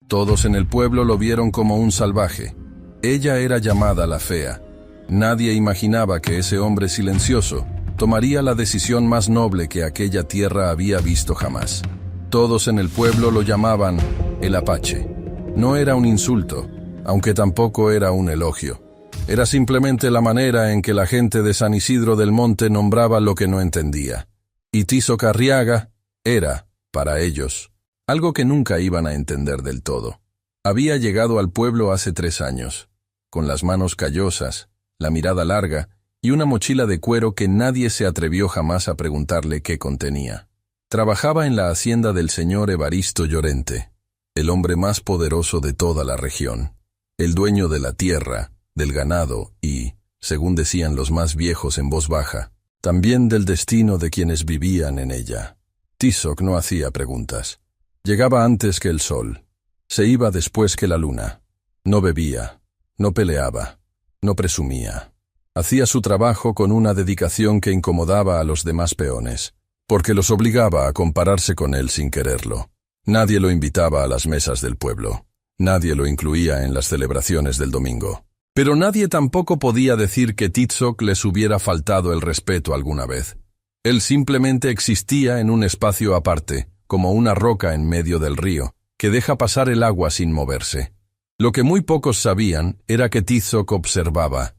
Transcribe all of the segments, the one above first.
Todos en el pueblo lo vieron como un salvaje. Ella era llamada la Fea. Nadie imaginaba que ese hombre silencioso tomaría la decisión más noble que aquella tierra había visto jamás. Todos en el pueblo lo llamaban el Apache. No era un insulto, aunque tampoco era un elogio. Era simplemente la manera en que la gente de San Isidro del Monte nombraba lo que no entendía. Y Tizoc Arriaga era, para ellos, algo que nunca iban a entender del todo. Había llegado al pueblo hace 3 años, con las manos callosas, la mirada larga y una mochila de cuero que nadie se atrevió jamás a preguntarle qué contenía. Trabajaba en la hacienda del señor Evaristo Llorente, el hombre más poderoso de toda la región, el dueño de la tierra, del ganado y, según decían los más viejos en voz baja, también del destino de quienes vivían en ella. Tizoc no hacía preguntas. Llegaba antes que el sol. Se iba después que la luna. No bebía, no peleaba, no presumía. Hacía su trabajo con una dedicación que incomodaba a los demás peones, porque los obligaba a compararse con él sin quererlo. Nadie lo invitaba a las mesas del pueblo. Nadie lo incluía en las celebraciones del domingo. Pero nadie tampoco podía decir que Tizoc les hubiera faltado el respeto alguna vez. Él simplemente existía en un espacio aparte, como una roca en medio del río, que deja pasar el agua sin moverse. Lo que muy pocos sabían era que Tizoc observaba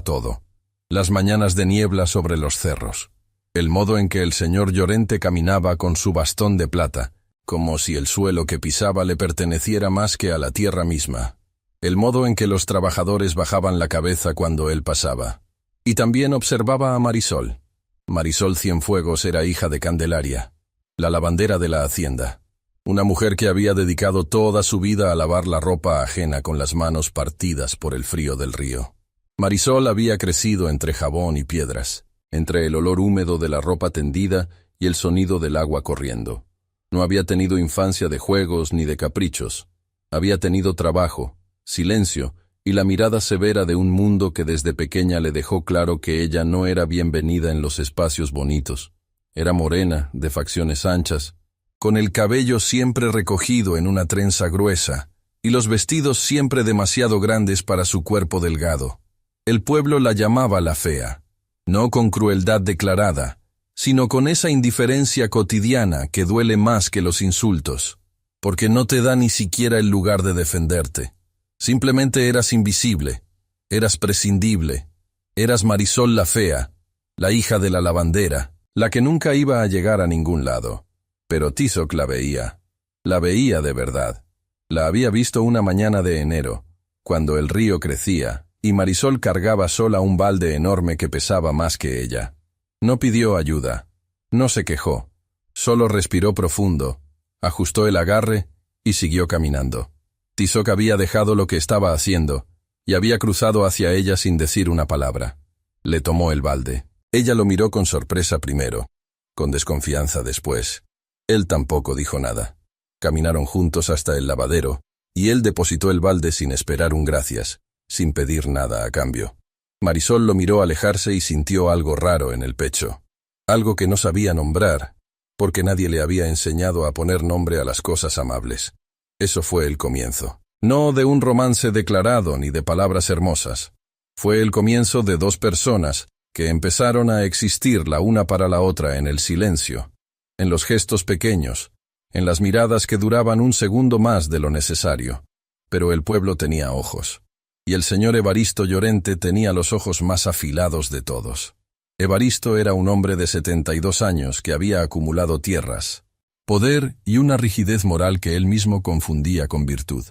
todo. Las mañanas de niebla sobre los cerros. El modo en que el señor Llorente caminaba con su bastón de plata, como si el suelo que pisaba le perteneciera más que a la tierra misma. El modo en que los trabajadores bajaban la cabeza cuando él pasaba. Y también observaba a Marisol. Marisol Cienfuegos era hija de Candelaria, la lavandera de la hacienda. Una mujer que había dedicado toda su vida a lavar la ropa ajena con las manos partidas por el frío del río. Marisol había crecido entre jabón y piedras, entre el olor húmedo de la ropa tendida y el sonido del agua corriendo. No había tenido infancia de juegos ni de caprichos. Había tenido trabajo, silencio y la mirada severa de un mundo que desde pequeña le dejó claro que ella no era bienvenida en los espacios bonitos. Era morena, de facciones anchas, con el cabello siempre recogido en una trenza gruesa y los vestidos siempre demasiado grandes para su cuerpo delgado. El pueblo la llamaba la Fea, no con crueldad declarada, sino con esa indiferencia cotidiana que duele más que los insultos, porque no te da ni siquiera el lugar de defenderte. Simplemente eras invisible, eras prescindible, eras Marisol la Fea, la hija de la lavandera, la que nunca iba a llegar a ningún lado. Pero Tizoc la veía de verdad. La había visto una mañana de enero, cuando el río crecía, y Marisol cargaba sola un balde enorme que pesaba más que ella. No pidió ayuda, no se quejó, solo respiró profundo, ajustó el agarre y siguió caminando. Tizoc había dejado lo que estaba haciendo y había cruzado hacia ella sin decir una palabra. Le tomó el balde. Ella lo miró con sorpresa primero, con desconfianza después. Él tampoco dijo nada. Caminaron juntos hasta el lavadero, y él depositó el balde sin esperar un gracias, sin pedir nada a cambio. Marisol lo miró alejarse y sintió algo raro en el pecho. Algo que no sabía nombrar, porque nadie le había enseñado a poner nombre a las cosas amables. Eso fue el comienzo. No de un romance declarado ni de palabras hermosas. Fue el comienzo de 2 personas que empezaron a existir la una para la otra en el silencio, en los gestos pequeños, en las miradas que duraban un segundo más de lo necesario. Pero el pueblo tenía ojos, y el señor Evaristo Llorente tenía los ojos más afilados de todos. Evaristo era un hombre de 72 años que había acumulado tierras, poder y una rigidez moral que él mismo confundía con virtud.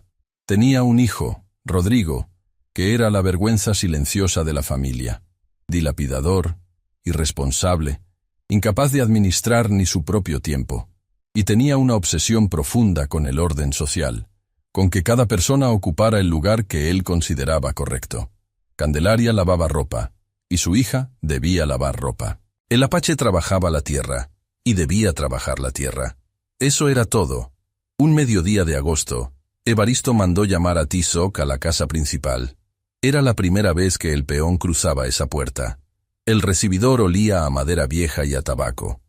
Tenía un hijo, Rodrigo, que era la vergüenza silenciosa de la familia, dilapidador, irresponsable, incapaz de administrar ni su propio tiempo, y tenía una obsesión profunda con el orden social, con que cada persona ocupara el lugar que él consideraba correcto. Candelaria lavaba ropa, y su hija debía lavar ropa. El Apache trabajaba la tierra, y debía trabajar la tierra. Eso era todo. Un mediodía de agosto, Evaristo mandó llamar a Tizoc a la casa principal. Era la primera vez que el peón cruzaba esa puerta. El recibidor olía a madera vieja y a tabaco.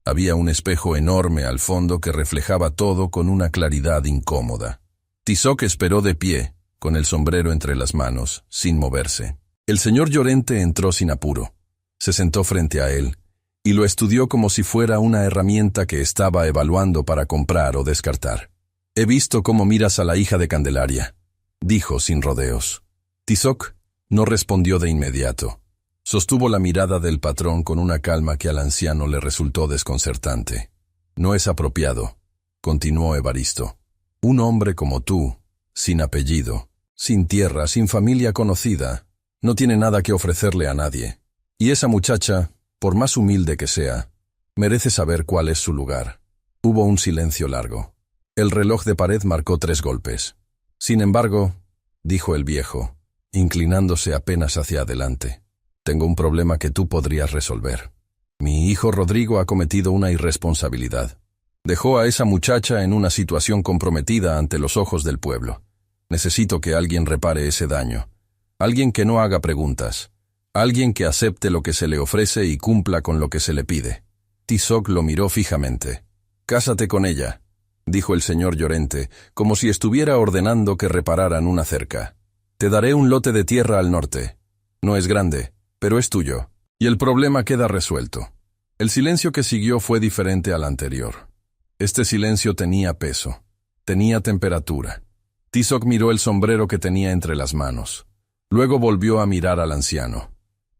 Había un espejo enorme al fondo que reflejaba todo con una claridad incómoda. Tizoc esperó de pie, con el sombrero entre las manos, sin moverse. El señor Llorente entró sin apuro. Se sentó frente a él y lo estudió como si fuera una herramienta que estaba evaluando para comprar o descartar. «He visto cómo miras a la hija de Candelaria», dijo sin rodeos. Tizoc no respondió de inmediato. Sostuvo la mirada del patrón con una calma que al anciano le resultó desconcertante. «No es apropiado», continuó Evaristo. «Un hombre como tú, sin apellido, sin tierra, sin familia conocida, no tiene nada que ofrecerle a nadie. Y esa muchacha, por más humilde que sea, merece saber cuál es su lugar». Hubo un silencio largo. El reloj de pared marcó 3 golpes. «Sin embargo», dijo el viejo, inclinándose apenas hacia adelante, «tengo un problema que tú podrías resolver. Mi hijo Rodrigo ha cometido una irresponsabilidad. Dejó a esa muchacha en una situación comprometida ante los ojos del pueblo. Necesito que alguien repare ese daño. Alguien que no haga preguntas. Alguien que acepte lo que se le ofrece y cumpla con lo que se le pide». Tizoc lo miró fijamente. «Cásate con ella», dijo el señor Llorente, como si estuviera ordenando que repararan una cerca. «Te daré un lote de tierra al norte. No es grande, pero es tuyo. Y el problema queda resuelto». El silencio que siguió fue diferente al anterior. Este silencio tenía peso, tenía temperatura. Tizoc miró el sombrero que tenía entre las manos. Luego volvió a mirar al anciano.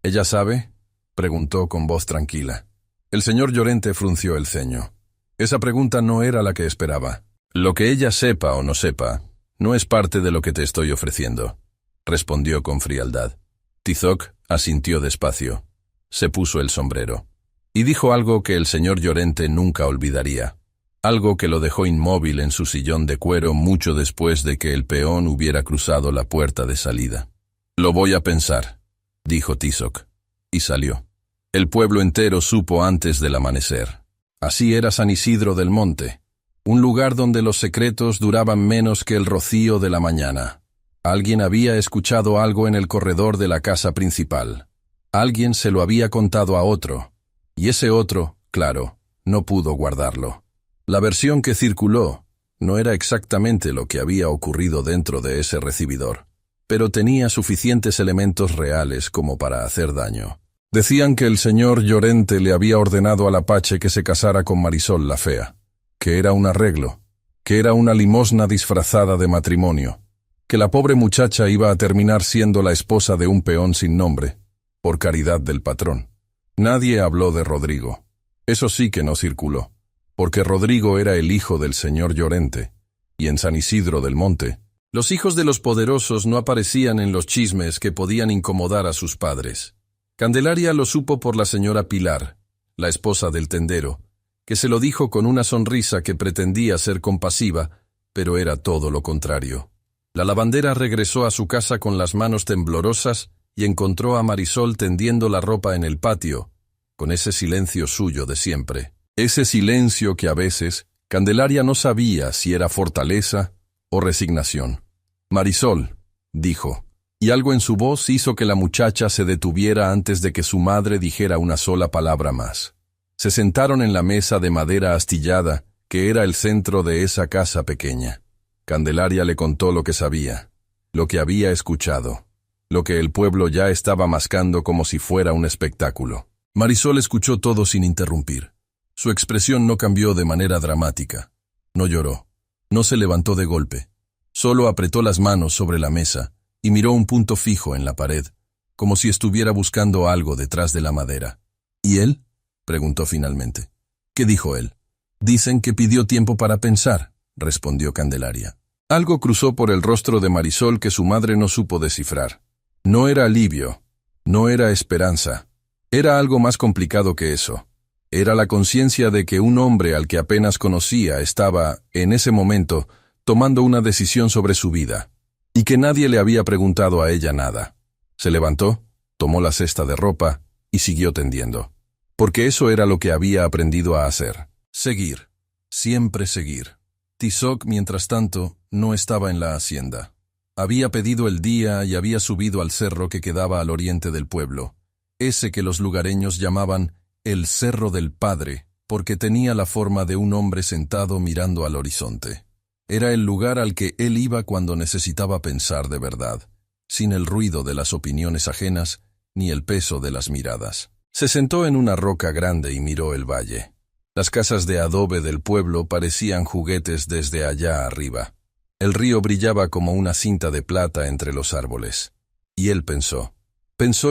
«¿Ella sabe?», preguntó con voz tranquila. El señor Llorente frunció el ceño. Esa pregunta no era la que esperaba. «Lo que ella sepa o no sepa, no es parte de lo que te estoy ofreciendo», respondió con frialdad. Tizoc asintió despacio. Se puso el sombrero. Y dijo algo que el señor Llorente nunca olvidaría. Algo que lo dejó inmóvil en su sillón de cuero mucho después de que el peón hubiera cruzado la puerta de salida. «Lo voy a pensar», dijo Tizoc, y salió. El pueblo entero supo antes del amanecer. Así era San Isidro del Monte, un lugar donde los secretos duraban menos que el rocío de la mañana. Alguien había escuchado algo en el corredor de la casa principal. Alguien se lo había contado a otro, y ese otro, claro, no pudo guardarlo. La versión que circuló no era exactamente lo que había ocurrido dentro de ese recibidor, pero tenía suficientes elementos reales como para hacer daño. Decían que el señor Llorente le había ordenado al apache que se casara con Marisol la Fea, que era un arreglo, que era una limosna disfrazada de matrimonio, que la pobre muchacha iba a terminar siendo la esposa de un peón sin nombre, por caridad del patrón. Nadie habló de Rodrigo. Eso sí que no circuló, porque Rodrigo era el hijo del señor Llorente, y en San Isidro del Monte, los hijos de los poderosos no aparecían en los chismes que podían incomodar a sus padres. Candelaria lo supo por la señora Pilar, la esposa del tendero, que se lo dijo con una sonrisa que pretendía ser compasiva, pero era todo lo contrario. La lavandera regresó a su casa con las manos temblorosas y encontró a Marisol tendiendo la ropa en el patio, con ese silencio suyo de siempre. Ese silencio que a veces Candelaria no sabía si era fortaleza o resignación. «Marisol», dijo, y algo en su voz hizo que la muchacha se detuviera antes de que su madre dijera una sola palabra más. Se sentaron en la mesa de madera astillada, que era el centro de esa casa pequeña. Candelaria le contó lo que sabía, lo que había escuchado, lo que el pueblo ya estaba mascando como si fuera un espectáculo. Marisol escuchó todo sin interrumpir. Su expresión no cambió de manera dramática. No lloró, no se levantó de golpe. Solo apretó las manos sobre la mesa y miró un punto fijo en la pared, como si estuviera buscando algo detrás de la madera. «¿Y él?», preguntó finalmente. «¿Qué dijo él?». «Dicen que pidió tiempo para pensar», respondió Candelaria. Algo cruzó por el rostro de Marisol que su madre no supo descifrar. No era alivio, no era esperanza. Era algo más complicado que eso. Era la conciencia de que un hombre al que apenas conocía estaba, en ese momento, tomando una decisión sobre su vida, y que nadie le había preguntado a ella nada. Se levantó, tomó la cesta de ropa y siguió tendiendo. Porque eso era lo que había aprendido a hacer. Seguir. Siempre seguir. Tizoc, mientras tanto, no estaba en la hacienda. Había pedido el día y había subido al cerro que quedaba al oriente del pueblo, ese que los lugareños llamaban el Cerro del Padre, porque tenía la forma de un hombre sentado mirando al horizonte. Era el lugar al que él iba cuando necesitaba pensar de verdad, sin el ruido de las opiniones ajenas ni el peso de las miradas. Se sentó en una roca grande y miró el valle. Las casas de adobe del pueblo parecían juguetes desde allá arriba. El río brillaba como una cinta de plata entre los árboles. Y él pensó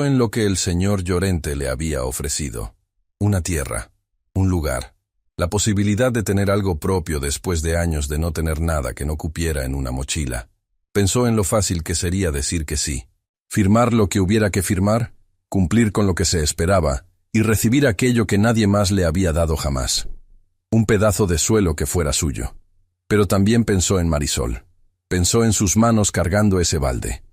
en lo que el señor Llorente le había ofrecido. Una tierra, un lugar, la posibilidad de tener algo propio después de años de no tener nada que no cupiera en una mochila. Pensó en lo fácil que sería decir que sí, firmar lo que hubiera que firmar, cumplir con lo que se esperaba y recibir aquello que nadie más le había dado jamás. Un pedazo de suelo que fuera suyo. Pero también pensó en Marisol. Pensó en sus manos cargando ese balde,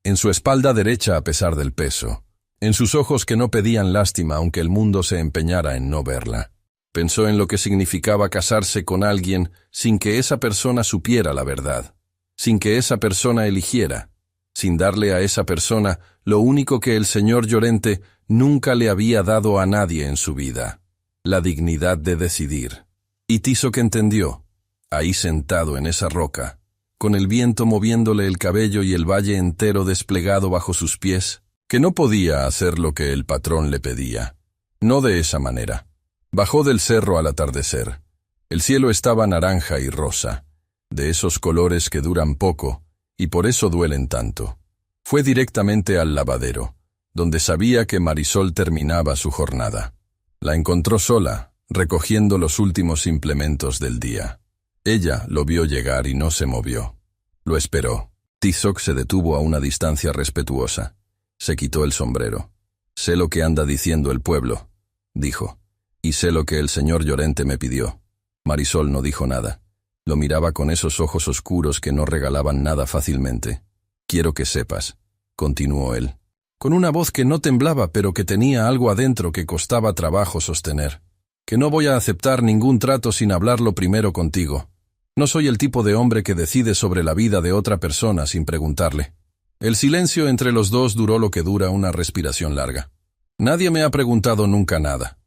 en su espalda derecha a pesar del peso, en sus ojos que no pedían lástima aunque el mundo se empeñara en no verla. Pensó en lo que significaba casarse con alguien sin que esa persona supiera la verdad, sin que esa persona eligiera, sin darle a esa persona lo único que el señor Llorente nunca le había dado a nadie en su vida, la dignidad de decidir. Y Tizoc entendió, ahí sentado en esa roca, con el viento moviéndole el cabello y el valle entero desplegado bajo sus pies, que no podía hacer lo que el patrón le pedía. No de esa manera. Bajó del cerro al atardecer. El cielo estaba naranja y rosa, de esos colores que duran poco, y por eso duelen tanto. Fue directamente al lavadero, donde sabía que Marisol terminaba su jornada. La encontró sola, recogiendo los últimos implementos del día. Ella lo vio llegar y no se movió. Lo esperó. Tizoc se detuvo a una distancia respetuosa. Se quitó el sombrero. «Sé lo que anda diciendo el pueblo», dijo. «Y sé lo que el señor Llorente me pidió». Marisol no dijo nada. Lo miraba con esos ojos oscuros que no regalaban nada fácilmente. «Quiero que sepas», continuó él, con una voz que no temblaba pero que tenía algo adentro que costaba trabajo sostener, «que no voy a aceptar ningún trato sin hablarlo primero contigo. No soy el tipo de hombre que decide sobre la vida de otra persona sin preguntarle». El silencio entre los dos duró lo que dura una respiración larga. «Nadie me ha preguntado nunca nada»,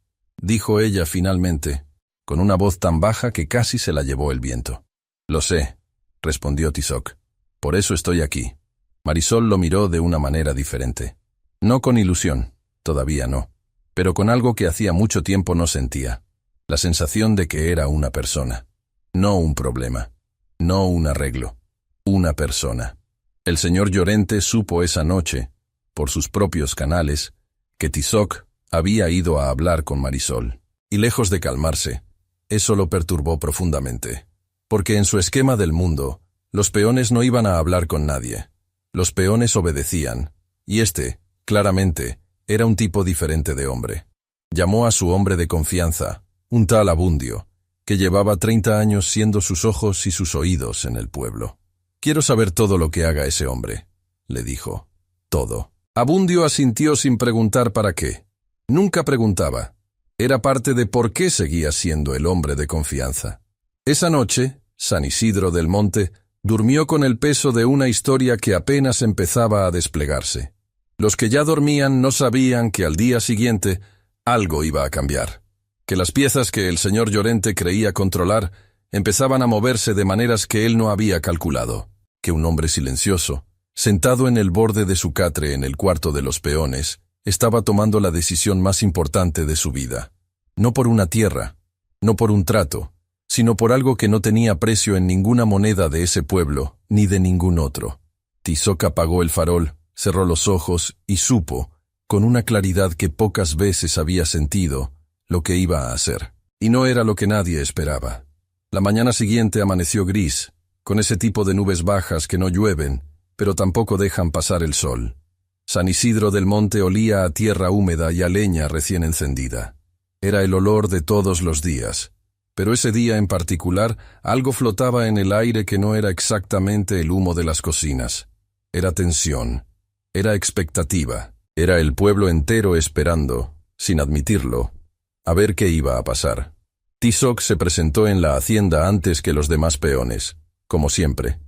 dijo ella finalmente, con una voz tan baja que casi se la llevó el viento. «Lo sé», respondió Tizoc. «Por eso estoy aquí». Marisol lo miró de una manera diferente. No con ilusión, todavía no, pero con algo que hacía mucho tiempo no sentía. La sensación de que era una persona. No un problema. No un arreglo. Una persona. El señor Llorente supo esa noche, por sus propios canales, que Tizoc había ido a hablar con Marisol. Y lejos de calmarse, eso lo perturbó profundamente. Porque en su esquema del mundo, los peones no iban a hablar con nadie. Los peones obedecían, y claramente, era un tipo diferente de hombre. Llamó a su hombre de confianza, un tal Abundio, que llevaba 30 años siendo sus ojos y sus oídos en el pueblo. «Quiero saber todo lo que haga ese hombre», le dijo. «Todo». Abundio asintió sin preguntar para qué. Nunca preguntaba. Era parte de por qué seguía siendo el hombre de confianza. Esa noche, San Isidro del Monte durmió con el peso de una historia que apenas empezaba a desplegarse. Los que ya dormían no sabían que al día siguiente algo iba a cambiar, que las piezas que el señor Llorente creía controlar empezaban a moverse de maneras que él no había calculado, que un hombre silencioso, sentado en el borde de su catre en el cuarto de los peones, estaba tomando la decisión más importante de su vida. No por una tierra, no por un trato, sino por algo que no tenía precio en ninguna moneda de ese pueblo, ni de ningún otro. Tizoc apagó el farol, cerró los ojos y supo, con una claridad que pocas veces había sentido, lo que iba a hacer. Y no era lo que nadie esperaba. La mañana siguiente amaneció gris, con ese tipo de nubes bajas que no llueven, pero tampoco dejan pasar el sol. San Isidro del Monte olía a tierra húmeda y a leña recién encendida. Era el olor de todos los días. Pero ese día en particular, algo flotaba en el aire que no era exactamente el humo de las cocinas. Era tensión, era expectativa, era el pueblo entero esperando, sin admitirlo, a ver qué iba a pasar. Tizoc se presentó en la hacienda antes que los demás peones, como siempre.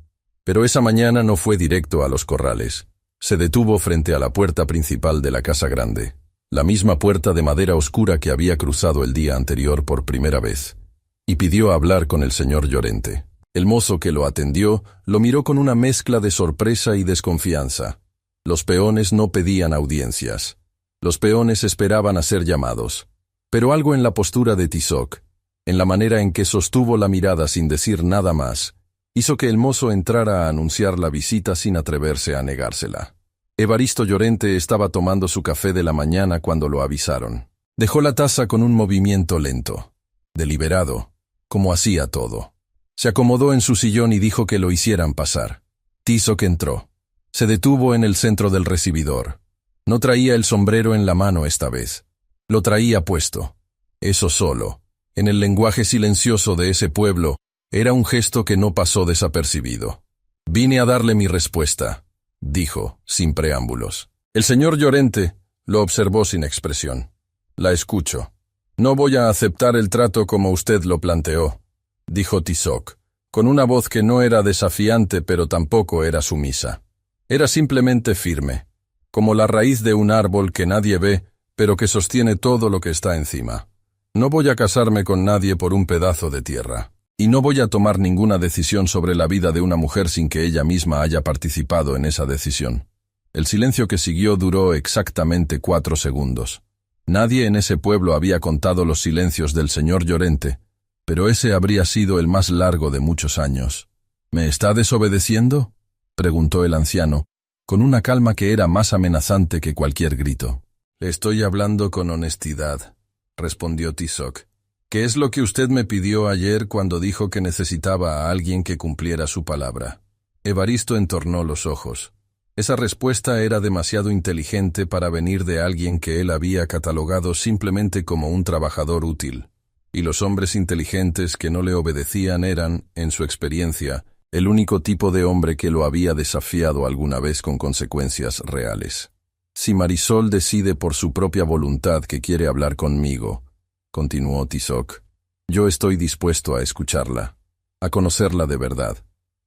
Pero esa mañana no fue directo a los corrales. Se detuvo frente a la puerta principal de la casa grande. la misma puerta de madera oscura que había cruzado el día anterior por primera vez, y pidió hablar con el señor Llorente. El mozo que lo atendió lo miró con una mezcla de sorpresa y desconfianza. Los peones no pedían audiencias. Los peones esperaban a ser llamados. Pero algo en la postura de Tizoc, en la manera en que sostuvo la mirada sin decir nada más, hizo que el mozo entrara a anunciar la visita sin atreverse a negársela. Evaristo Llorente estaba tomando su café de la mañana cuando lo avisaron. Dejó la taza con un movimiento lento, deliberado, como hacía todo. Se acomodó en su sillón y dijo que lo hicieran pasar. Tizoc entró. Se detuvo en el centro del recibidor. No traía el sombrero en la mano esta vez. Lo traía puesto. Eso solo, en el lenguaje silencioso de ese pueblo, era un gesto que no pasó desapercibido. «Vine a darle mi respuesta», dijo, sin preámbulos. El señor Llorente lo observó sin expresión. «La escucho. No voy a aceptar el trato como usted lo planteó», dijo Tizoc, con una voz que no era desafiante pero tampoco era sumisa. Era simplemente firme, como la raíz de un árbol que nadie ve, pero que sostiene todo lo que está encima. No voy a casarme con nadie por un pedazo de tierra, y no voy a tomar ninguna decisión sobre la vida de una mujer sin que ella misma haya participado en esa decisión. El silencio que siguió duró exactamente 4 segundos. Nadie en ese pueblo había contado los silencios del señor Llorente, pero ese habría sido el más largo de muchos años. «¿Me está desobedeciendo?», preguntó el anciano, con una calma que era más amenazante que cualquier grito. «Le estoy hablando con honestidad», respondió Tizoc. «¿Qué es lo que usted me pidió ayer cuando dijo que necesitaba a alguien que cumpliera su palabra?» Evaristo entornó los ojos. Esa respuesta era demasiado inteligente para venir de alguien que él había catalogado simplemente como un trabajador útil. Y los hombres inteligentes que no le obedecían eran, en su experiencia, el único tipo de hombre que lo había desafiado alguna vez con consecuencias reales. «Si Marisol decide por su propia voluntad que quiere hablar conmigo», continuó Tizoc, «yo estoy dispuesto a escucharla, a conocerla de verdad,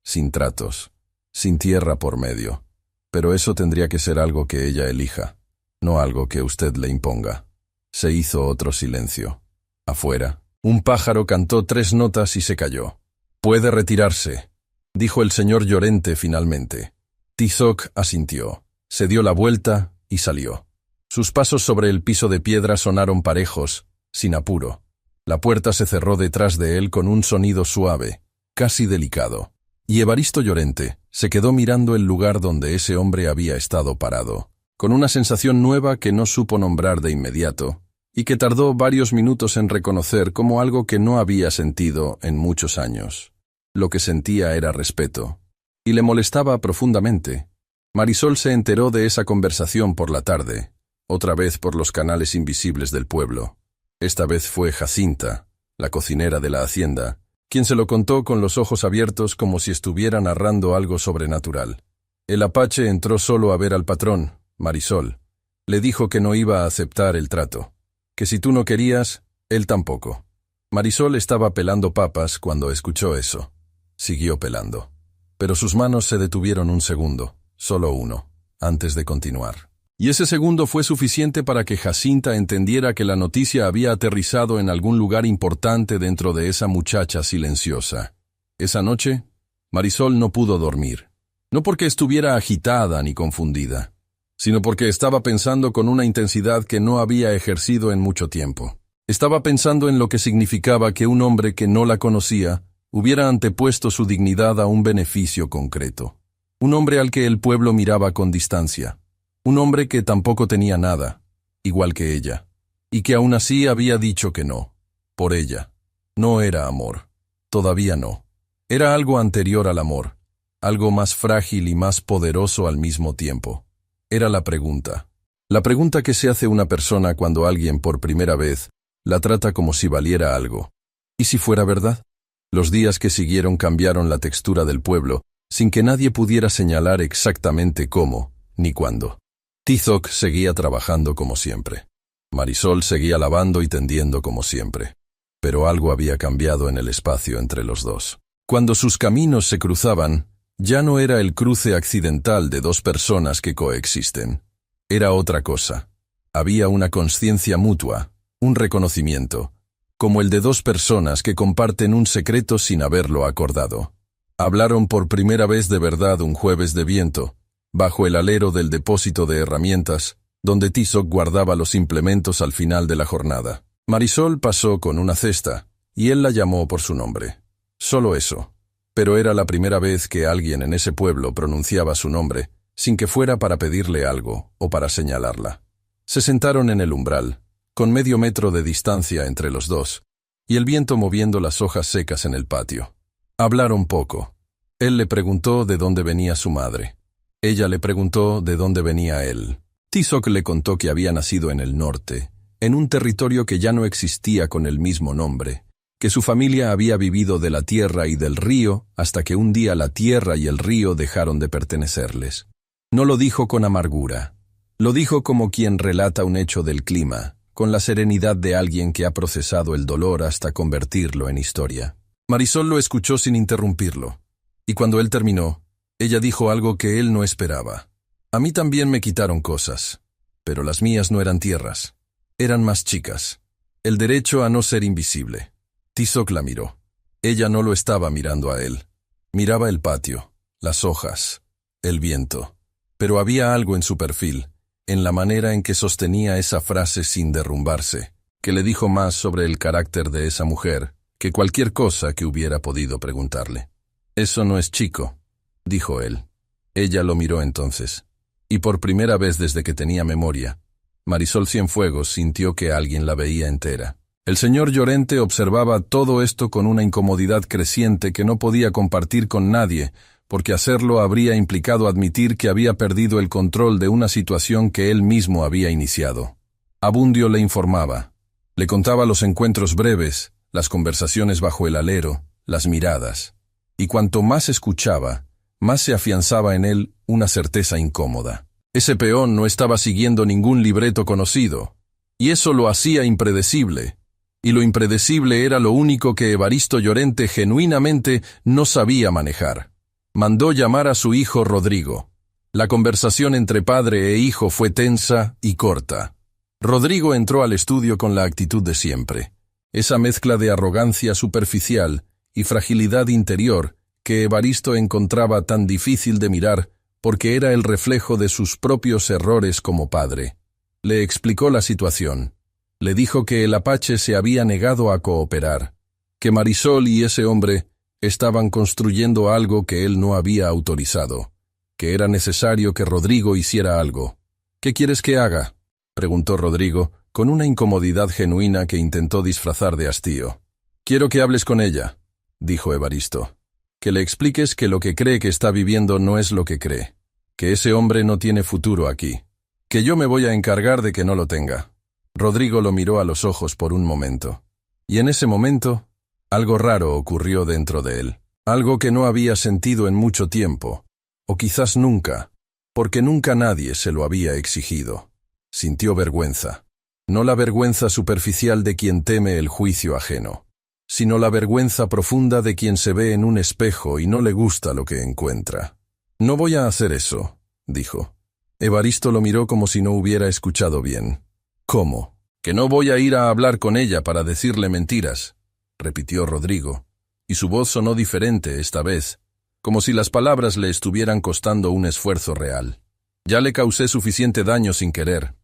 sin tratos, sin tierra por medio. Pero eso tendría que ser algo que ella elija, no algo que usted le imponga». Se hizo otro silencio. Afuera, un pájaro cantó 3 notas y se calló. «Puede retirarse», dijo el señor Llorente finalmente. Tizoc asintió, se dio la vuelta y salió. Sus pasos sobre el piso de piedra sonaron parejos, sin apuro. La puerta se cerró detrás de él con un sonido suave, casi delicado. Y Evaristo Llorente se quedó mirando el lugar donde ese hombre había estado parado, con una sensación nueva que no supo nombrar de inmediato, y que tardó varios minutos en reconocer como algo que no había sentido en muchos años. Lo que sentía era respeto, y le molestaba profundamente. Marisol se enteró de esa conversación por la tarde, otra vez por los canales invisibles del pueblo. Esta vez fue Jacinta, la cocinera de la hacienda, quien se lo contó con los ojos abiertos como si estuviera narrando algo sobrenatural. El apache entró solo a ver al patrón, Marisol. Le dijo que no iba a aceptar el trato, que si tú no querías, él tampoco. Marisol estaba pelando papas cuando escuchó eso. Siguió pelando. Pero sus manos se detuvieron un segundo, solo uno, antes de continuar. Y ese segundo fue suficiente para que Jacinta entendiera que la noticia había aterrizado en algún lugar importante dentro de esa muchacha silenciosa. Esa noche, Marisol no pudo dormir. No porque estuviera agitada ni confundida, sino porque estaba pensando con una intensidad que no había ejercido en mucho tiempo. Estaba pensando en lo que significaba que un hombre que no la conocía hubiera antepuesto su dignidad a un beneficio concreto. Un hombre al que el pueblo miraba con distancia. Un hombre que tampoco tenía nada, igual que ella, y que aún así había dicho que no, por ella. No era amor. Todavía no. Era algo anterior al amor, algo más frágil y más poderoso al mismo tiempo. Era la pregunta. La pregunta que se hace una persona cuando alguien por primera vez la trata como si valiera algo. ¿Y si fuera verdad? Los días que siguieron cambiaron la textura del pueblo, sin que nadie pudiera señalar exactamente cómo ni cuándo. Tizoc seguía trabajando como siempre. Marisol seguía lavando y tendiendo como siempre. Pero algo había cambiado en el espacio entre los dos. Cuando sus caminos se cruzaban, ya no era el cruce accidental de 2 personas que coexisten. Era otra cosa. Había una consciencia mutua, un reconocimiento, como el de dos personas que comparten un secreto sin haberlo acordado. Hablaron por primera vez de verdad un jueves de viento, bajo el alero del depósito de herramientas, donde Tizoc guardaba los implementos al final de la jornada. Marisol pasó con una cesta, y él la llamó por su nombre. Solo eso. Pero era la primera vez que alguien en ese pueblo pronunciaba su nombre, sin que fuera para pedirle algo o para señalarla. Se sentaron en el umbral, con medio metro de distancia entre los dos, y el viento moviendo las hojas secas en el patio. Hablaron poco. Él le preguntó de dónde venía su madre. Ella le preguntó de dónde venía él. Tizoc le contó que había nacido en el norte, en un territorio que ya no existía con el mismo nombre, que su familia había vivido de la tierra y del río hasta que un día la tierra y el río dejaron de pertenecerles. No lo dijo con amargura. Lo dijo como quien relata un hecho del clima, con la serenidad de alguien que ha procesado el dolor hasta convertirlo en historia. Marisol lo escuchó sin interrumpirlo, y cuando él terminó, ella dijo algo que él no esperaba. A mí también me quitaron cosas, pero las mías no eran tierras, eran más chicas. El derecho a no ser invisible. Tizoc la miró. Ella no lo estaba mirando a él. Miraba el patio, las hojas, el viento. Pero había algo en su perfil, en la manera en que sostenía esa frase sin derrumbarse, que le dijo más sobre el carácter de esa mujer que cualquier cosa que hubiera podido preguntarle. «Eso no es chico», dijo él. Ella lo miró entonces, y por primera vez desde que tenía memoria, Marisol Cienfuegos sintió que alguien la veía entera. El señor Llorente observaba todo esto con una incomodidad creciente que no podía compartir con nadie, porque hacerlo habría implicado admitir que había perdido el control de una situación que él mismo había iniciado. Abundio le informaba. Le contaba los encuentros breves, las conversaciones bajo el alero, las miradas. Y cuanto más escuchaba, más se afianzaba en él una certeza incómoda. Ese peón no estaba siguiendo ningún libreto conocido, y eso lo hacía impredecible. Y lo impredecible era lo único que Evaristo Llorente genuinamente no sabía manejar. Mandó llamar a su hijo Rodrigo. La conversación entre padre e hijo fue tensa y corta. Rodrigo entró al estudio con la actitud de siempre, esa mezcla de arrogancia superficial y fragilidad interior que Evaristo encontraba tan difícil de mirar porque era el reflejo de sus propios errores como padre. Le explicó la situación. Le dijo que el Apache se había negado a cooperar, que Marisol y ese hombre estaban construyendo algo que él no había autorizado, que era necesario que Rodrigo hiciera algo. «¿Qué quieres que haga?», preguntó Rodrigo, con una incomodidad genuina que intentó disfrazar de hastío. «Quiero que hables con ella», dijo Evaristo. «Que le expliques que lo que cree que está viviendo no es lo que cree, que ese hombre no tiene futuro aquí, que yo me voy a encargar de que no lo tenga». Rodrigo lo miró a los ojos por un momento, y en ese momento algo raro ocurrió dentro de él, algo que no había sentido en mucho tiempo, o quizás nunca, porque nunca nadie se lo había exigido. Sintió vergüenza, no la vergüenza superficial de quien teme el juicio ajeno, sino la vergüenza profunda de quien se ve en un espejo y no le gusta lo que encuentra. «No voy a hacer eso», dijo. Evaristo lo miró como si no hubiera escuchado bien. «¿Cómo? ¿Que no voy a ir a hablar con ella para decirle mentiras?», repitió Rodrigo, y su voz sonó diferente esta vez, como si las palabras le estuvieran costando un esfuerzo real. «Ya le causé suficiente daño sin querer.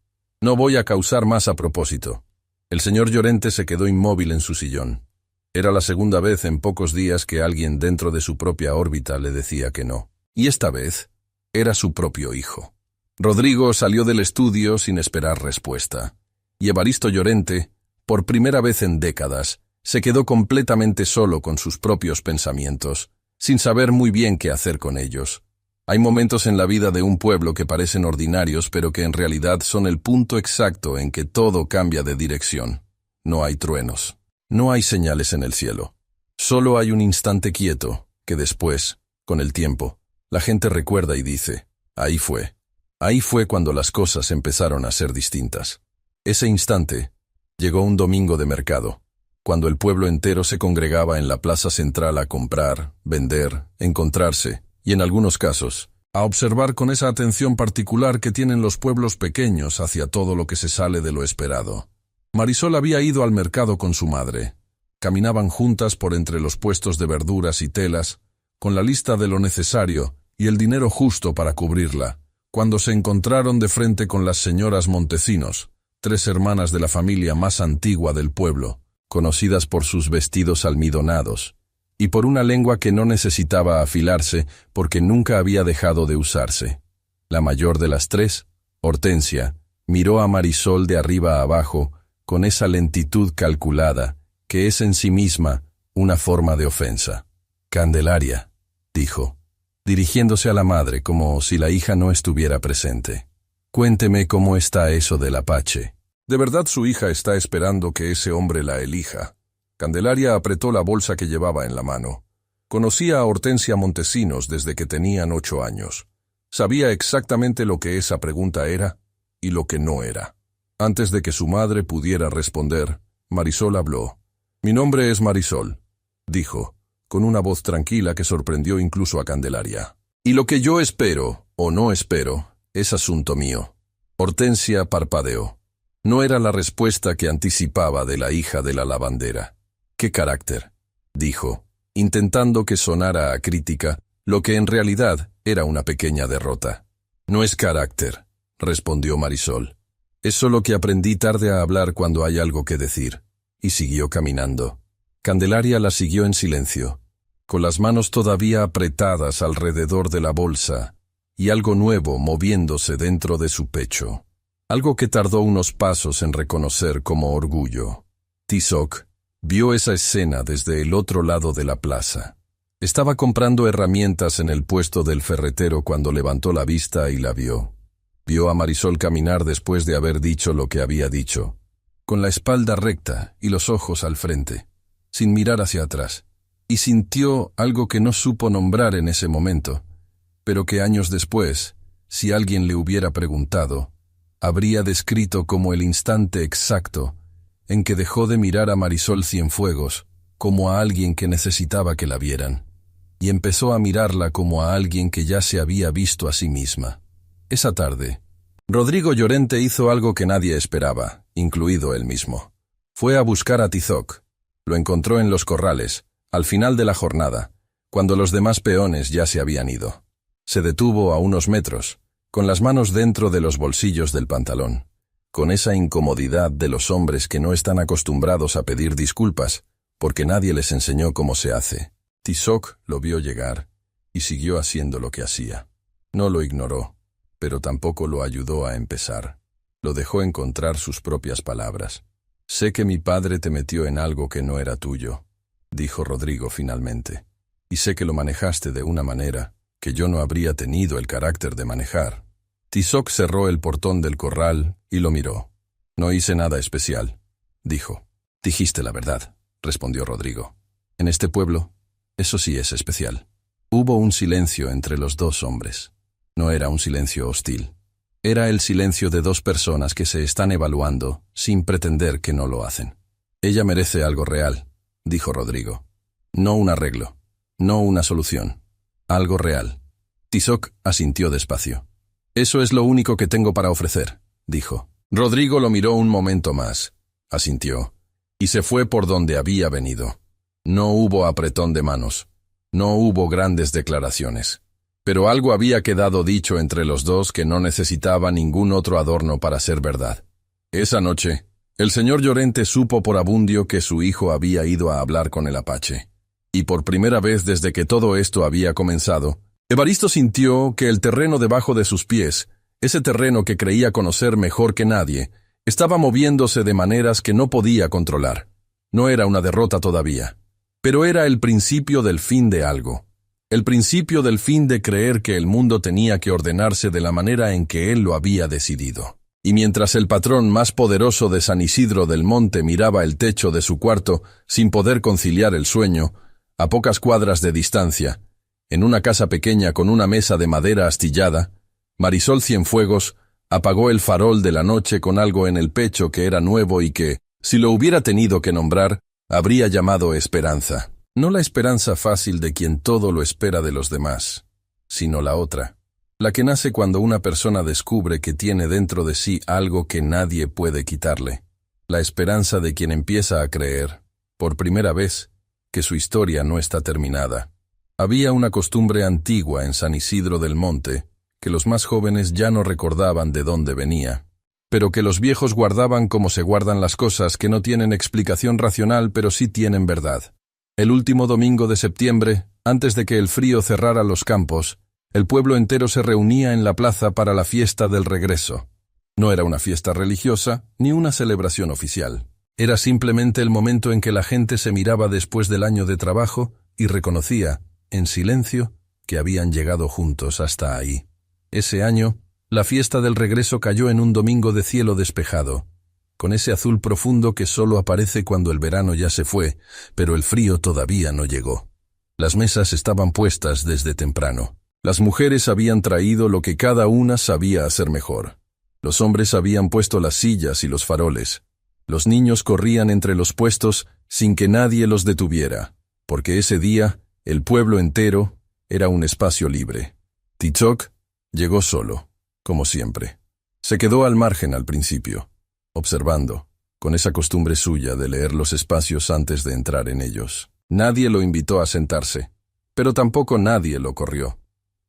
No voy a causar más a propósito». El señor Llorente se quedó inmóvil en su sillón. Era la segunda vez en pocos días que alguien dentro de su propia órbita le decía que no. Y esta vez era su propio hijo. Rodrigo salió del estudio sin esperar respuesta, y Evaristo Llorente, por primera vez en décadas, se quedó completamente solo con sus propios pensamientos, sin saber muy bien qué hacer con ellos. Hay momentos en la vida de un pueblo que parecen ordinarios, pero que en realidad son el punto exacto en que todo cambia de dirección. No hay truenos, no hay señales en el cielo. Solo hay un instante quieto, que después, con el tiempo, la gente recuerda y dice, ahí fue. Ahí fue cuando las cosas empezaron a ser distintas. Ese instante llegó un domingo de mercado, cuando el pueblo entero se congregaba en la plaza central a comprar, vender, encontrarse, y en algunos casos, a observar con esa atención particular que tienen los pueblos pequeños hacia todo lo que se sale de lo esperado. Marisol había ido al mercado con su madre. Caminaban juntas por entre los puestos de verduras y telas, con la lista de lo necesario y el dinero justo para cubrirla, cuando se encontraron de frente con las señoras Montesinos, 3 hermanas de la familia más antigua del pueblo, conocidas por sus vestidos almidonados, y por una lengua que no necesitaba afilarse porque nunca había dejado de usarse. La mayor de las 3, Hortensia, miró a Marisol de arriba a abajo con esa lentitud calculada que es en sí misma una forma de ofensa. «Candelaria», dijo, dirigiéndose a la madre como si la hija no estuviera presente. «Cuénteme cómo está eso del Apache». «¿De verdad su hija está esperando que ese hombre la elija?» Candelaria apretó la bolsa que llevaba en la mano. Conocía a Hortensia Montesinos desde que tenían 8 años. Sabía exactamente lo que esa pregunta era y lo que no era. Antes de que su madre pudiera responder, Marisol habló. «Mi nombre es Marisol», dijo, con una voz tranquila que sorprendió incluso a Candelaria. «Y lo que yo espero, o no espero, es asunto mío». Hortensia parpadeó. No era la respuesta que anticipaba de la hija de la lavandera. «¿Qué carácter?», dijo, intentando que sonara a crítica, lo que en realidad era una pequeña derrota. «No es carácter», respondió Marisol. «Es solo que aprendí tarde a hablar cuando hay algo que decir». Y siguió caminando. Candelaria la siguió en silencio, con las manos todavía apretadas alrededor de la bolsa, y algo nuevo moviéndose dentro de su pecho. Algo que tardó unos pasos en reconocer como orgullo. Tizoc vio esa escena desde el otro lado de la plaza. Estaba comprando herramientas en el puesto del ferretero cuando levantó la vista y la vio. Vio a Marisol caminar después de haber dicho lo que había dicho, con la espalda recta y los ojos al frente, sin mirar hacia atrás, y sintió algo que no supo nombrar en ese momento, pero que años después, si alguien le hubiera preguntado, habría descrito como el instante exacto en que dejó de mirar a Marisol Cienfuegos como a alguien que necesitaba que la vieran, y empezó a mirarla como a alguien que ya se había visto a sí misma. Esa tarde, Rodrigo Llorente hizo algo que nadie esperaba, incluido él mismo. Fue a buscar a Tizoc. Lo encontró en los corrales, al final de la jornada, cuando los demás peones ya se habían ido. Se detuvo a unos metros, con las manos dentro de los bolsillos del pantalón, con esa incomodidad de los hombres que no están acostumbrados a pedir disculpas, porque nadie les enseñó cómo se hace. Tizoc lo vio llegar y siguió haciendo lo que hacía. No lo ignoró, pero tampoco lo ayudó a empezar. Lo dejó encontrar sus propias palabras. «Sé que mi padre te metió en algo que no era tuyo», dijo Rodrigo finalmente, «y sé que lo manejaste de una manera que yo no habría tenido el carácter de manejar». Tizoc cerró el portón del corral y lo miró. «No hice nada especial», dijo. «Dijiste la verdad», respondió Rodrigo. «En este pueblo, eso sí es especial». Hubo un silencio entre los 2 hombres. No era un silencio hostil. Era el silencio de 2 personas que se están evaluando sin pretender que no lo hacen. «Ella merece algo real», dijo Rodrigo. «No un arreglo, no una solución. Algo real». Tizoc asintió despacio. «Eso es lo único que tengo para ofrecer», dijo. Rodrigo lo miró un momento más, asintió, y se fue por donde había venido. No hubo apretón de manos, no hubo grandes declaraciones. Pero algo había quedado dicho entre los 2 que no necesitaba ningún otro adorno para ser verdad. Esa noche, el señor Llorente supo por abundio que su hijo había ido a hablar con el Apache. Y por primera vez desde que todo esto había comenzado, Evaristo sintió que el terreno debajo de sus pies, ese terreno que creía conocer mejor que nadie, estaba moviéndose de maneras que no podía controlar. No era una derrota todavía, pero era el principio del fin de algo. El principio del fin de creer que el mundo tenía que ordenarse de la manera en que él lo había decidido. Y mientras el patrón más poderoso de San Isidro del Monte miraba el techo de su cuarto sin poder conciliar el sueño, a pocas cuadras de distancia, en una casa pequeña con una mesa de madera astillada, Marisol Cienfuegos apagó el farol de la noche con algo en el pecho que era nuevo y que, si lo hubiera tenido que nombrar, habría llamado esperanza. No la esperanza fácil de quien todo lo espera de los demás, sino la otra, la que nace cuando una persona descubre que tiene dentro de sí algo que nadie puede quitarle, la esperanza de quien empieza a creer, por primera vez, que su historia no está terminada. Había una costumbre antigua en San Isidro del Monte, que los más jóvenes ya no recordaban de dónde venía, pero que los viejos guardaban como se guardan las cosas que no tienen explicación racional pero sí tienen verdad. El último domingo de septiembre, antes de que el frío cerrara los campos, el pueblo entero se reunía en la plaza para la fiesta del regreso. No era una fiesta religiosa ni una celebración oficial. Era simplemente el momento en que la gente se miraba después del año de trabajo y reconocía, en silencio, que habían llegado juntos hasta ahí. Ese año, la fiesta del regreso cayó en un domingo de cielo despejado, con ese azul profundo que solo aparece cuando el verano ya se fue, pero el frío todavía no llegó. Las mesas estaban puestas desde temprano. Las mujeres habían traído lo que cada una sabía hacer mejor. Los hombres habían puesto las sillas y los faroles. Los niños corrían entre los puestos sin que nadie los detuviera, porque ese día el pueblo entero era un espacio libre. Tzok llegó solo, como siempre. Se quedó al margen al principio, observando, con esa costumbre suya de leer los espacios antes de entrar en ellos. Nadie lo invitó a sentarse, pero tampoco nadie lo corrió.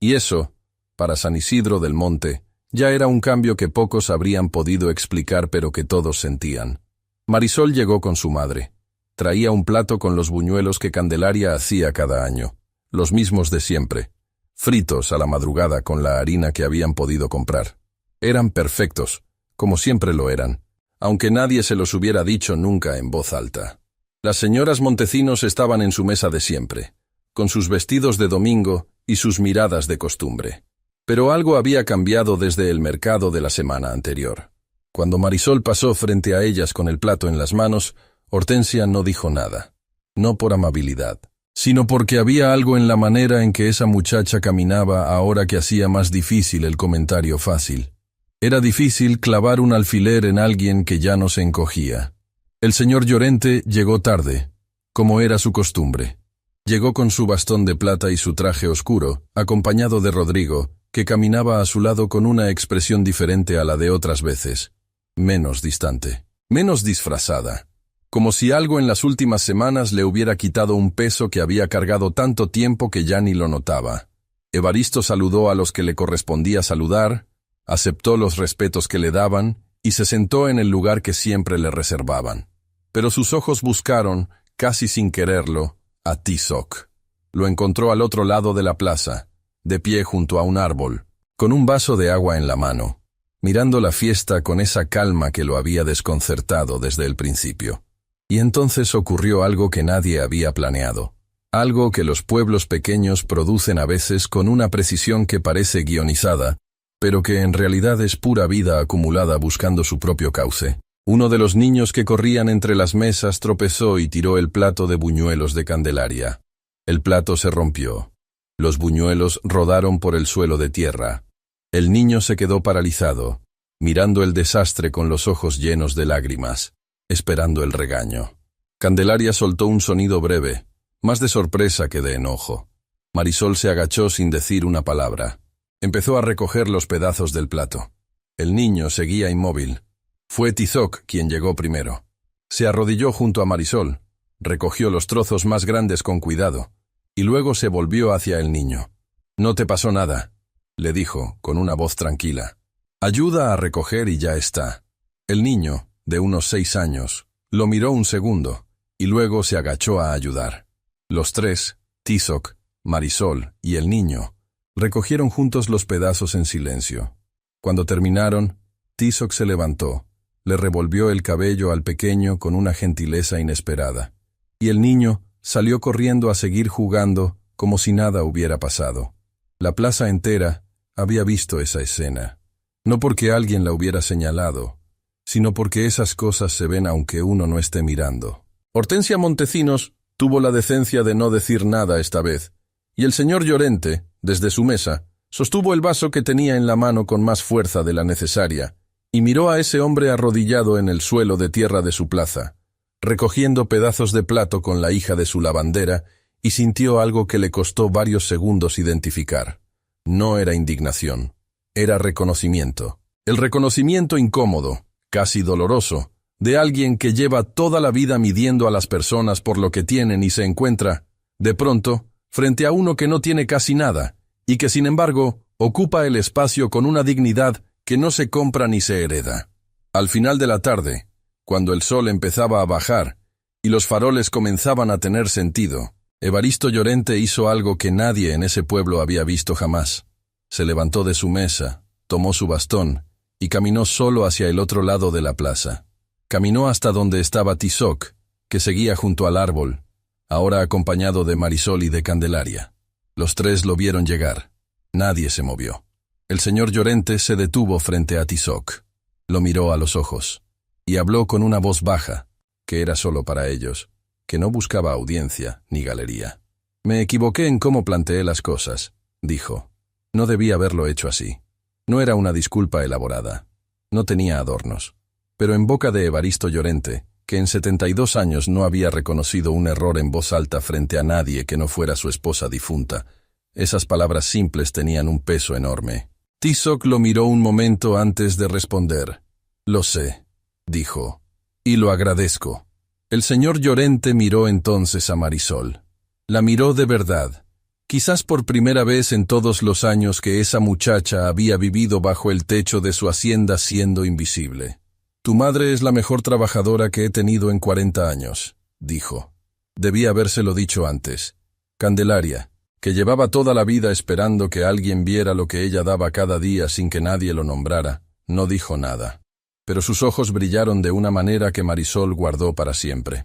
Y eso, para San Isidro del Monte, ya era un cambio que pocos habrían podido explicar pero que todos sentían. Marisol llegó con su madre. Traía un plato con los buñuelos que Candelaria hacía cada año, los mismos de siempre, fritos a la madrugada con la harina que habían podido comprar. Eran perfectos, como siempre lo eran, aunque nadie se los hubiera dicho nunca en voz alta. Las señoras Montecinos estaban en su mesa de siempre, con sus vestidos de domingo y sus miradas de costumbre. Pero algo había cambiado desde el mercado de la semana anterior. Cuando Marisol pasó frente a ellas con el plato en las manos, Hortensia no dijo nada, no por amabilidad, sino porque había algo en la manera en que esa muchacha caminaba ahora que hacía más difícil el comentario fácil. Era difícil clavar un alfiler en alguien que ya no se encogía. El señor Llorente llegó tarde, como era su costumbre. Llegó con su bastón de plata y su traje oscuro, acompañado de Rodrigo, que caminaba a su lado con una expresión diferente a la de otras veces, menos distante, menos disfrazada, como si algo en las últimas semanas le hubiera quitado un peso que había cargado tanto tiempo que ya ni lo notaba. Evaristo saludó a los que le correspondía saludar, aceptó los respetos que le daban y se sentó en el lugar que siempre le reservaban. Pero sus ojos buscaron, casi sin quererlo, a Tzok. Lo encontró al otro lado de la plaza, de pie junto a un árbol, con un vaso de agua en la mano, mirando la fiesta con esa calma que lo había desconcertado desde el principio. Y entonces ocurrió algo que nadie había planeado, algo que los pueblos pequeños producen a veces con una precisión que parece guionizada, pero que en realidad es pura vida acumulada buscando su propio cauce. Uno de los niños que corrían entre las mesas tropezó y tiró el plato de buñuelos de Candelaria. El plato se rompió. Los buñuelos rodaron por el suelo de tierra. El niño se quedó paralizado, mirando el desastre con los ojos llenos de lágrimas, esperando el regaño. Candelaria soltó un sonido breve, más de sorpresa que de enojo. Marisol se agachó sin decir una palabra. Empezó a recoger los pedazos del plato. El niño seguía inmóvil. Fue Tzok quien llegó primero. Se arrodilló junto a Marisol, recogió los trozos más grandes con cuidado, y luego se volvió hacia el niño. «No te pasó nada», le dijo, con una voz tranquila. «Ayuda a recoger y ya está». El niño, de unos 6 años, lo miró un segundo, y luego se agachó a ayudar. Los tres, Tzok, Marisol y el niño, recogieron juntos los pedazos en silencio. Cuando terminaron, Tzok se levantó, le revolvió el cabello al pequeño con una gentileza inesperada, y el niño salió corriendo a seguir jugando como si nada hubiera pasado. La plaza entera había visto esa escena, no porque alguien la hubiera señalado, sino porque esas cosas se ven aunque uno no esté mirando. Hortensia Montecinos tuvo la decencia de no decir nada esta vez, y el señor Llorente, desde su mesa, sostuvo el vaso que tenía en la mano con más fuerza de la necesaria, y miró a ese hombre arrodillado en el suelo de tierra de su plaza, recogiendo pedazos de plato con la hija de su lavandera, y sintió algo que le costó varios segundos identificar. No era indignación, era reconocimiento. El reconocimiento incómodo, casi doloroso, de alguien que lleva toda la vida midiendo a las personas por lo que tienen y se encuentra, de pronto, frente a uno que no tiene casi nada, y que sin embargo ocupa el espacio con una dignidad que no se compra ni se hereda. Al final de la tarde, cuando el sol empezaba a bajar y los faroles comenzaban a tener sentido, Evaristo Llorente hizo algo que nadie en ese pueblo había visto jamás. Se levantó de su mesa, tomó su bastón y caminó solo hacia el otro lado de la plaza. Caminó hasta donde estaba Tizoc, que seguía junto al árbol, ahora acompañado de Marisol y de Candelaria. Los tres lo vieron llegar. Nadie se movió. El señor Llorente se detuvo frente a Tizoc. Lo miró a los ojos y habló con una voz baja, que era solo para ellos, que no buscaba audiencia ni galería. «Me equivoqué en cómo planteé las cosas», dijo. «No debía haberlo hecho así. No era una disculpa elaborada. No tenía adornos». Pero en boca de Evaristo Llorente, que en 72 años no había reconocido un error en voz alta frente a nadie que no fuera su esposa difunta, esas palabras simples tenían un peso enorme. Tizoc lo miró un momento antes de responder. «Lo sé», dijo, «y lo agradezco». El señor Llorente miró entonces a Marisol. La miró de verdad, quizás por primera vez en todos los años que esa muchacha había vivido bajo el techo de su hacienda siendo invisible. «Tu madre es la mejor trabajadora que he tenido en 40 años», dijo. Debía habérselo dicho antes. Candelaria, que llevaba toda la vida esperando que alguien viera lo que ella daba cada día sin que nadie lo nombrara, no dijo nada. Pero sus ojos brillaron de una manera que Marisol guardó para siempre.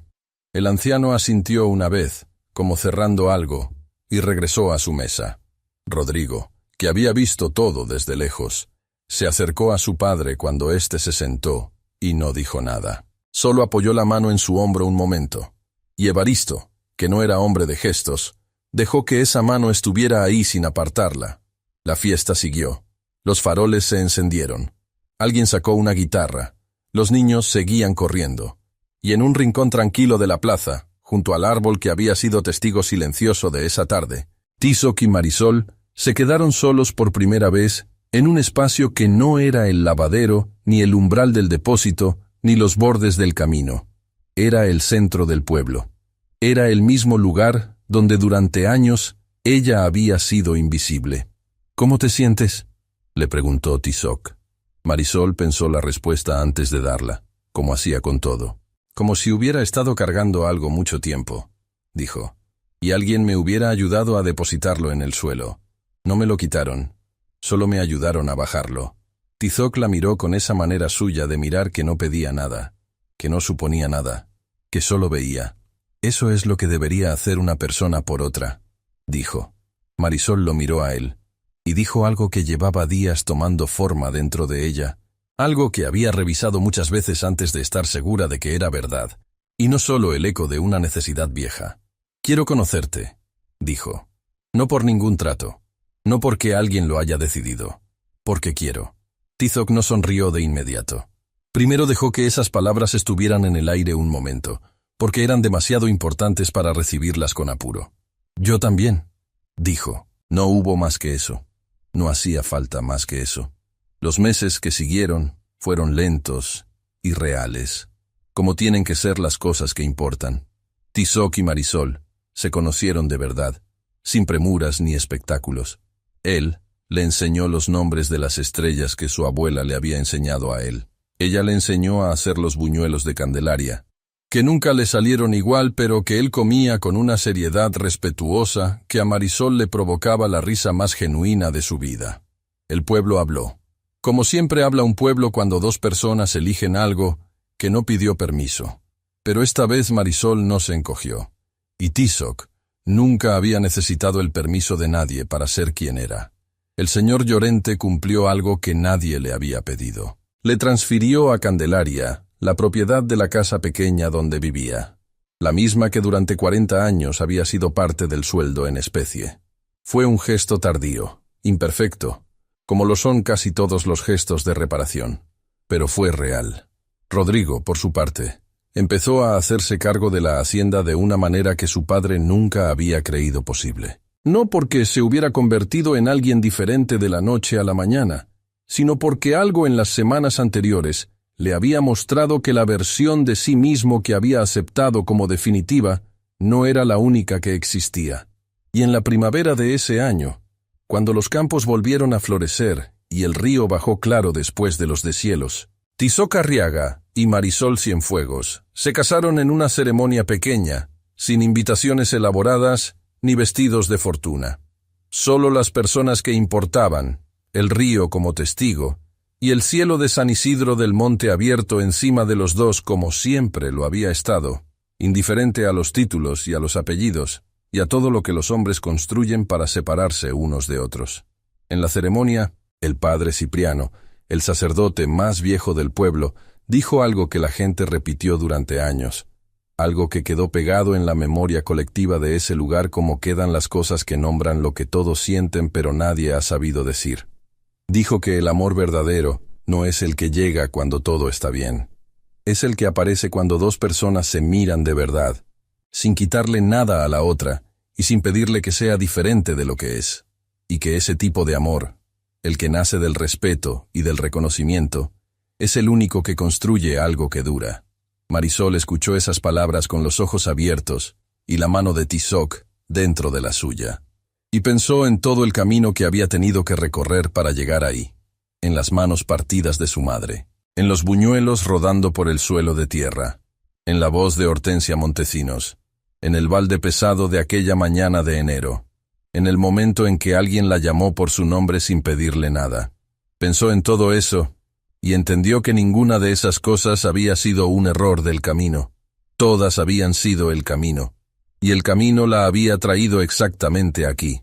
El anciano asintió una vez, como cerrando algo, y regresó a su mesa. Rodrigo, que había visto todo desde lejos, se acercó a su padre cuando éste se sentó, y no dijo nada. Solo apoyó la mano en su hombro un momento. Y Evaristo, que no era hombre de gestos, dejó que esa mano estuviera ahí sin apartarla. La fiesta siguió. Los faroles se encendieron. Alguien sacó una guitarra. Los niños seguían corriendo. Y en un rincón tranquilo de la plaza, junto al árbol que había sido testigo silencioso de esa tarde, Tizoc y Marisol se quedaron solos por primera vez en un espacio que no era el lavadero, ni el umbral del depósito, ni los bordes del camino. Era el centro del pueblo. Era el mismo lugar donde durante años ella había sido invisible. «¿Cómo te sientes?», le preguntó Tizoc. Marisol pensó la respuesta antes de darla, como hacía con todo. «Como si hubiera estado cargando algo mucho tiempo», dijo, «y alguien me hubiera ayudado a depositarlo en el suelo. No me lo quitaron, solo me ayudaron a bajarlo». Tizoc la miró con esa manera suya de mirar que no pedía nada, que no suponía nada, que solo veía. «Eso es lo que debería hacer una persona por otra», dijo. Marisol lo miró a él, y dijo algo que llevaba días tomando forma dentro de ella, algo que había revisado muchas veces antes de estar segura de que era verdad, y no solo el eco de una necesidad vieja. «Quiero conocerte», dijo. «No por ningún trato, no porque alguien lo haya decidido, porque quiero». Tizoc no sonrió de inmediato. Primero dejó que esas palabras estuvieran en el aire un momento, porque eran demasiado importantes para recibirlas con apuro. «Yo también», dijo. No hubo más que eso. No hacía falta más que eso. Los meses que siguieron fueron lentos y reales, como tienen que ser las cosas que importan. Tizoc y Marisol se conocieron de verdad, sin premuras ni espectáculos. Él le enseñó los nombres de las estrellas que su abuela le había enseñado a él. Ella le enseñó a hacer los buñuelos de Candelaria, que nunca le salieron igual, pero que él comía con una seriedad respetuosa que a Marisol le provocaba la risa más genuina de su vida. El pueblo habló, como siempre habla un pueblo cuando dos personas eligen algo que no pidió permiso. Pero esta vez Marisol no se encogió, y Tizoc nunca había necesitado el permiso de nadie para ser quien era. El señor Llorente cumplió algo que nadie le había pedido. Le transfirió a Candelaria la propiedad de la casa pequeña donde vivía, la misma que durante 40 años había sido parte del sueldo en especie. Fue un gesto tardío, imperfecto, como lo son casi todos los gestos de reparación, pero fue real. Rodrigo, por su parte, empezó a hacerse cargo de la hacienda de una manera que su padre nunca había creído posible. No porque se hubiera convertido en alguien diferente de la noche a la mañana, sino porque algo en las semanas anteriores le había mostrado que la versión de sí mismo que había aceptado como definitiva no era la única que existía. Y en la primavera de ese año, cuando los campos volvieron a florecer y el río bajó claro después de los deshielos, Tizoc Arriaga y Marisol Cienfuegos se casaron en una ceremonia pequeña, sin invitaciones elaboradas ni vestidos de fortuna. Solo las personas que importaban, el río como testigo, y el cielo de San Isidro del Monte abierto encima de los dos como siempre lo había estado, indiferente a los títulos y a los apellidos, y a todo lo que los hombres construyen para separarse unos de otros. En la ceremonia, el padre Cipriano, el sacerdote más viejo del pueblo, dijo algo que la gente repitió durante años, algo que quedó pegado en la memoria colectiva de ese lugar como quedan las cosas que nombran lo que todos sienten pero nadie ha sabido decir. Dijo que el amor verdadero no es el que llega cuando todo está bien. Es el que aparece cuando dos personas se miran de verdad, sin quitarle nada a la otra y sin pedirle que sea diferente de lo que es. Y que ese tipo de amor, el que nace del respeto y del reconocimiento, es el único que construye algo que dura. Marisol escuchó esas palabras con los ojos abiertos y la mano de Tizoc dentro de la suya. Y pensó en todo el camino que había tenido que recorrer para llegar ahí, en las manos partidas de su madre, en los buñuelos rodando por el suelo de tierra, en la voz de Hortensia Montesinos, en el balde pesado de aquella mañana de enero, en el momento en que alguien la llamó por su nombre sin pedirle nada. Pensó en todo eso y entendió que ninguna de esas cosas había sido un error del camino. Todas habían sido el camino. Y el camino la había traído exactamente aquí.